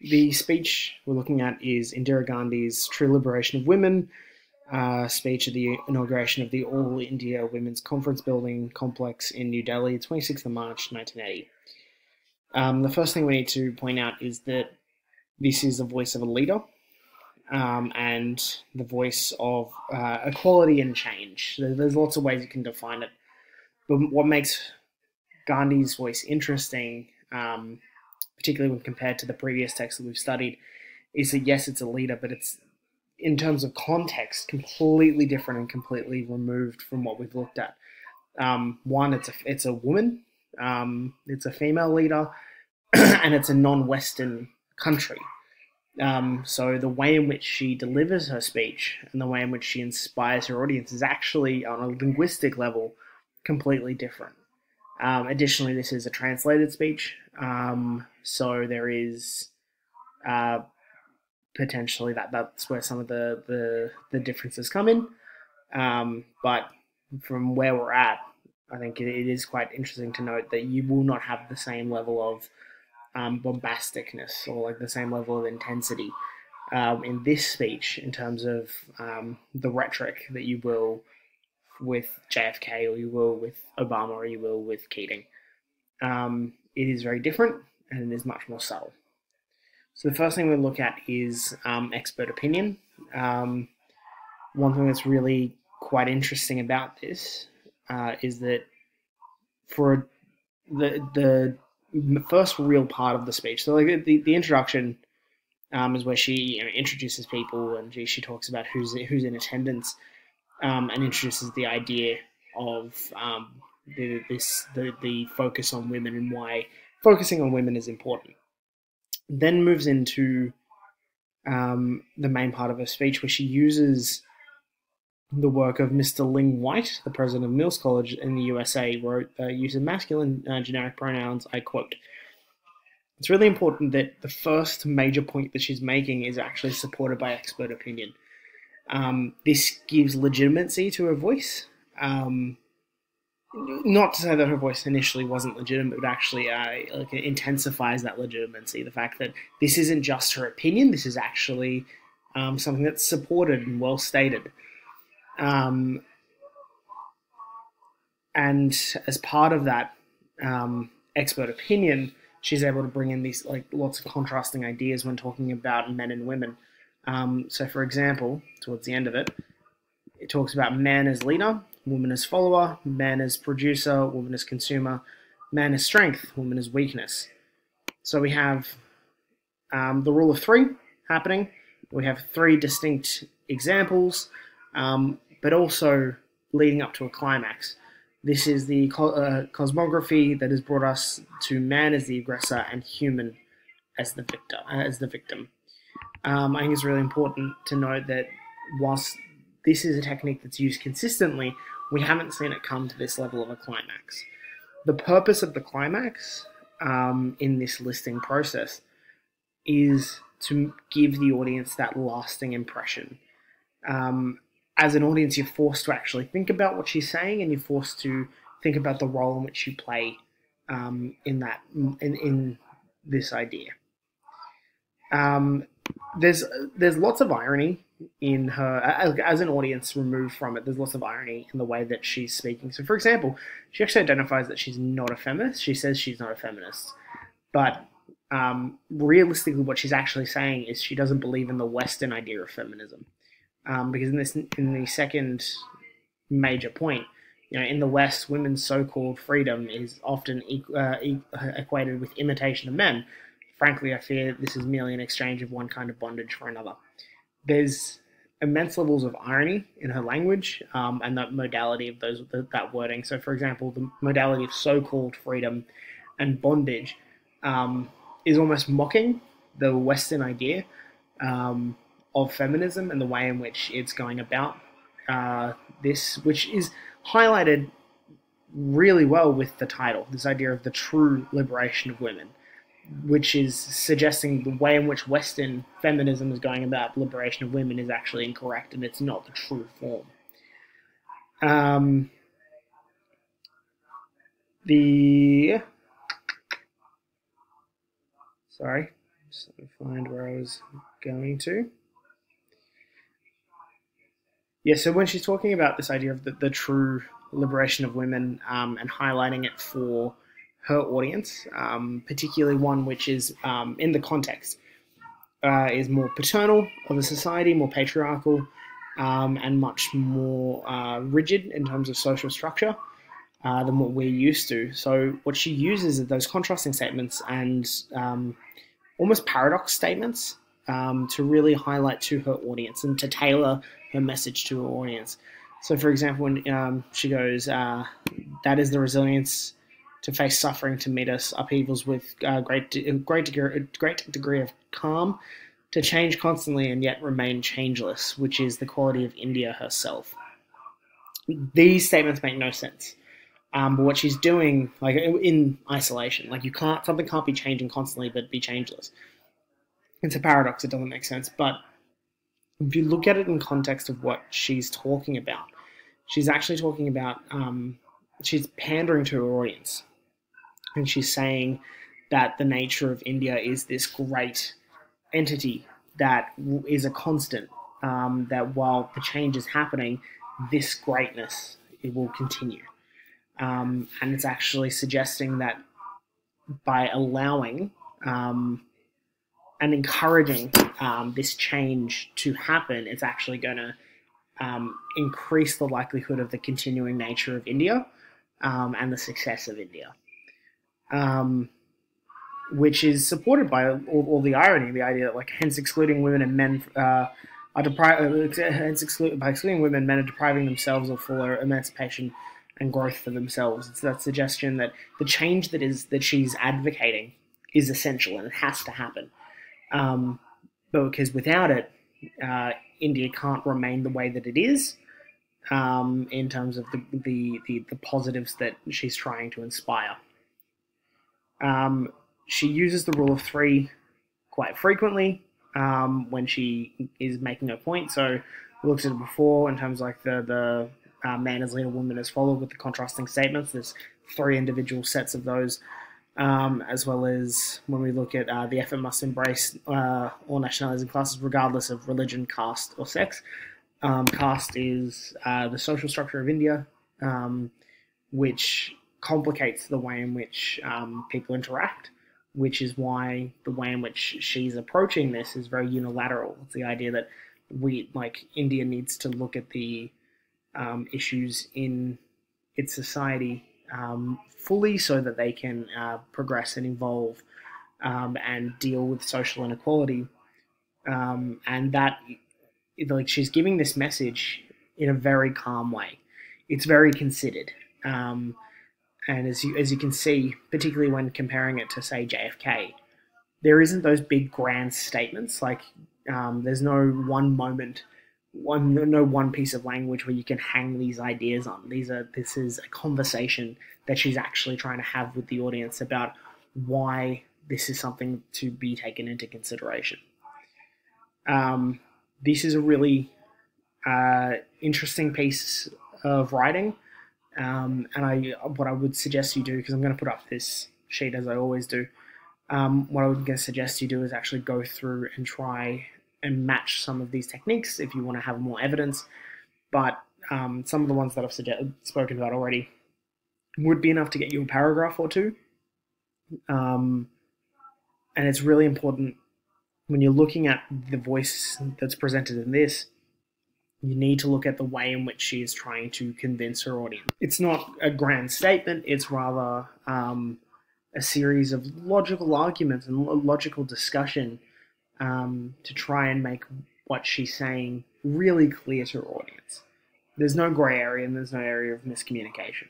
The speech we're looking at is Indira Gandhi's True Liberation of Women speech at the inauguration of the All India Women's Conference Building Complex in New Delhi, 26th of March, 1980. The first thing we need to point out is that this is the voice of a leader and the voice of equality and change. There's lots of ways you can define it, but what makes Gandhi's voice interesting, particularly when compared to the previous texts that we've studied, is that yes, it's a leader, but it's, in terms of context, completely different and completely removed from what we've looked at. One, it's a woman, it's a female leader, and it's a non-Western country. So the way in which she delivers her speech and the way in which she inspires her audience is actually, on a linguistic level, completely different. Additionally, this is a translated speech, so there is potentially that's where some of the differences come in. But from where we're at, I think it is quite interesting to note that you will not have the same level of bombasticness or like the same level of intensity in this speech in terms of the rhetoric that you will with JFK, or you will with Obama, or you will with Keating. It is very different, and it is much more subtle. So the first thing we look at is expert opinion. One thing that's really quite interesting about this is that for the first real part of the speech, so like the introduction is where she introduces people, and she talks about who's in attendance, and introduces the idea of the focus on women and why focusing on women is important. Then moves into the main part of her speech, where she uses the work of Mr. Ling White, the president of Mills College in the USA, wrote use of masculine generic pronouns. I quote. It's really important that the first major point that she's making is actually supported by expert opinion. This gives legitimacy to her voice. Not to say that her voice initially wasn't legitimate, but actually it intensifies that legitimacy. The fact that this isn't just her opinion, this is actually something that's supported and well stated. And as part of that expert opinion, she's able to bring in these lots of contrasting ideas when talking about men and women. So, for example, towards the end of it, it talks about man as leader, woman as follower, man as producer, woman as consumer, man as strength, woman as weakness. So we have the rule of three happening. We have three distinct examples, but also leading up to a climax. This is the cosmography that has brought us to man as the aggressor and human as the victim. I think it's really important to note that whilst this is a technique that's used consistently, we haven't seen it come to this level of a climax. The purpose of the climax in this listing process is to give the audience that lasting impression. As an audience, you're forced to actually think about what she's saying, and you're forced to think about the role in which you play in this idea. There's lots of irony in her, as an audience removed from it, there's lots of irony in the way that she's speaking. So, for example, she actually identifies that she's not a feminist. She says she's not a feminist. But realistically, what she's actually saying is she doesn't believe in the Western idea of feminism. Because in the second major point, in the West, women's so-called freedom is often equated with imitation of men. Frankly, I fear this is merely an exchange of one kind of bondage for another. There's immense levels of irony in her language and that modality of that wording. So, for example, the modality of so-called freedom and bondage is almost mocking the Western idea of feminism and the way in which it's going about this, which is highlighted really well with the title, this idea of the true liberation of women, which is suggesting the way in which Western feminism is going about liberation of women is actually incorrect, and it's not the true form. Sorry, Just let me find where I was going to. Yeah, so when she's talking about this idea of the true liberation of women, and highlighting it for her audience, particularly one which is, in the context, is more paternal of a society, more patriarchal, and much more rigid in terms of social structure than what we're used to. So what she uses are those contrasting statements and almost paradox statements, to really highlight to her audience and to tailor her message to her audience. So, for example, when she goes, "That is the resilience to face suffering, to meet us upheavals with great degree of calm, to change constantly and yet remain changeless, which is the quality of India herself." These statements make no sense. But what she's doing, like in isolation, like something can't be changing constantly but be changeless. It's a paradox. It doesn't make sense. But if you look at it in context of what she's talking about, she's actually talking about, she's pandering to her audience, and she's saying that the nature of India is this great entity that is a constant. That while the change is happening, this greatness, it will continue. And it's actually suggesting that by allowing and encouraging this change to happen, it's actually going to increase the likelihood of the continuing nature of India, and the success of India, which is supported by all the irony, the idea that, like, hence excluding women and men by excluding women, men are depriving themselves of fuller emancipation and growth for themselves. It's that suggestion that the change that she's advocating is essential and it has to happen. But because without it, India can't remain the way that it is, in terms of the positives that she's trying to inspire. She uses the rule of three quite frequently when she is making her point. So we looked at it before in terms of like the man as leader, woman as follower, with the contrasting statements. There's three individual sets of those, as well as when we look at the effort must embrace all nationalities and classes, regardless of religion, caste, or sex. Caste is the social structure of India, which complicates the way in which people interact, which is why the way in which she's approaching this is very unilateral. It's the idea that India needs to look at the issues in its society fully so that they can progress and evolve and deal with social inequality. And that, like, she's giving this message in a very calm way. It's very considered. And as you can see, particularly when comparing it to, say, JFK, there isn't those big grand statements. Like, there's no one moment, no one piece of language where you can hang these ideas on. This is a conversation that she's actually trying to have with the audience about why this is something to be taken into consideration. This is a really interesting piece of writing, and what I would suggest you do, because I'm going to put up this sheet as I always do, what I would suggest you do is actually go through and try and match some of these techniques if you want to have more evidence. But some of the ones that I've spoken about already would be enough to get you a paragraph or two. And it's really important when you're looking at the voice that's presented in this, you need to look at the way in which she is trying to convince her audience. It's not a grand statement, it's rather a series of logical arguments and logical discussion to try and make what she's saying really clear to her audience. There's no grey area and there's no area of miscommunication.